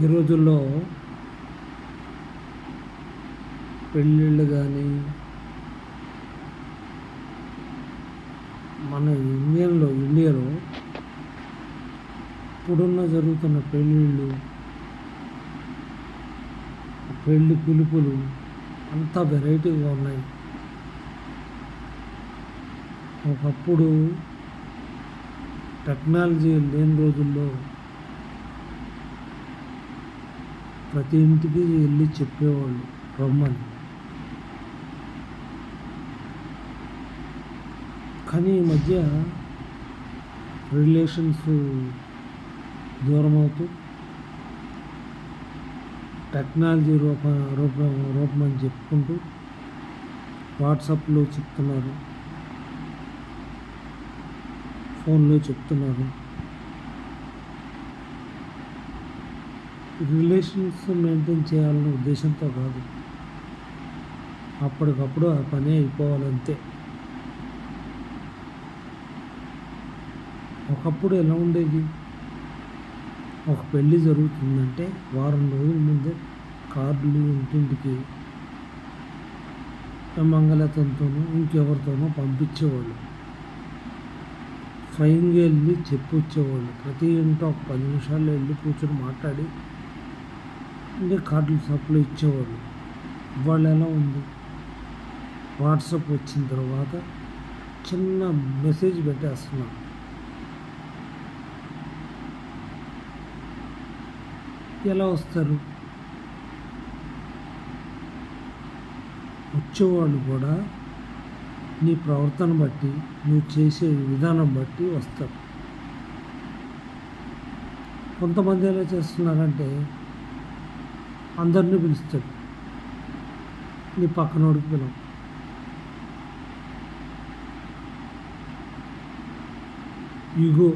ఈ రోజుల్లో పెళ్ళిళ్ళు కానీ మన ఇండియాలో ఇప్పుడున్న జరుగుతున్న పెళ్ళిళ్ళు, పెళ్ళి పిలుపులు అంతా వెరైటీగా ఉన్నాయి. ఒకప్పుడు టెక్నాలజీ లేని రోజుల్లో ప్రతి ఇంటికి వెళ్ళి చెప్పేవాళ్ళు రమ్మని. కానీ ఈ మధ్య రిలేషన్స్ దూరం అవుతూ టెక్నాలజీ రూపమని చెప్పుకుంటూ వాట్సాప్లో చెప్తున్నారు, ఫోన్లో చెప్తున్నారు. రిలేషన్స్ మెయింటైన్ చేయాలనే ఉద్దేశంతో కాదు, అప్పటికప్పుడు ఆ పని అయిపోవాలంతే. ఒకప్పుడు ఎలా ఉండేది? ఒక పెళ్ళి జరుగుతుందంటే వారం రోజుల ముందే కార్డులు ఇంటింటికి మంగళతంతోనూ ఇంకెవరితోనో పంపించేవాళ్ళు. స్వయంగా వెళ్ళి చెప్పొచ్చేవాళ్ళు. ప్రతి ఇంట్లో ఒక 10 నిమిషాల్లో వెళ్ళి కూర్చొని మాట్లాడి ఇంకా కార్డులు సప్లై ఇచ్చేవాళ్ళు. ఇవాళ ఎలా ఉంది? వాట్సాప్ వచ్చిన తర్వాత చిన్న మెసేజ్ పెట్టేస్తున్నారు. ఎలా వస్తారు? వచ్చేవాళ్ళు కూడా నీ ప్రవర్తన బట్టి, నువ్వు చేసే విధానం బట్టి వస్తారు. కొంతమంది ఎలా చేస్తున్నారంటే అందరినీ పిలుస్తాడు, నీ పక్కనోడికి పిలవ. ఈగో,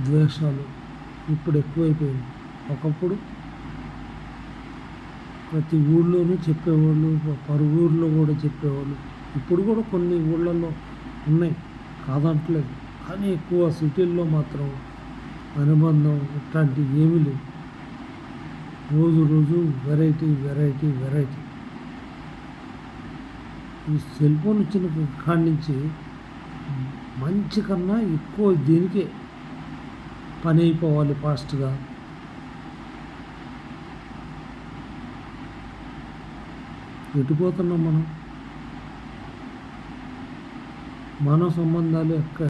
ద్వేషాలు ఇప్పుడు ఎక్కువైపోయింది. ఒకప్పుడు ప్రతి ఊళ్ళోనూ చెప్పేవాళ్ళు, పరుగుఊర్లో కూడా చెప్పేవాళ్ళు. ఇప్పుడు కూడా కొన్ని ఊళ్ళల్లో ఉన్నాయి, కాదంటలేదు. కానీ ఎక్కువ సిటీల్లో మాత్రం అనుబంధం ఇట్లాంటివి ఏమీ లేవు. రోజు వెరైటీ. ఈ సెల్ ఫోన్ వచ్చిన కాడి నుంచి మంచి కన్నా ఎక్కువ దీనికే పని అయిపోవాలి ఫాస్ట్గా. ఎటుపోతున్నాం మనం? మానవ సంబంధాలు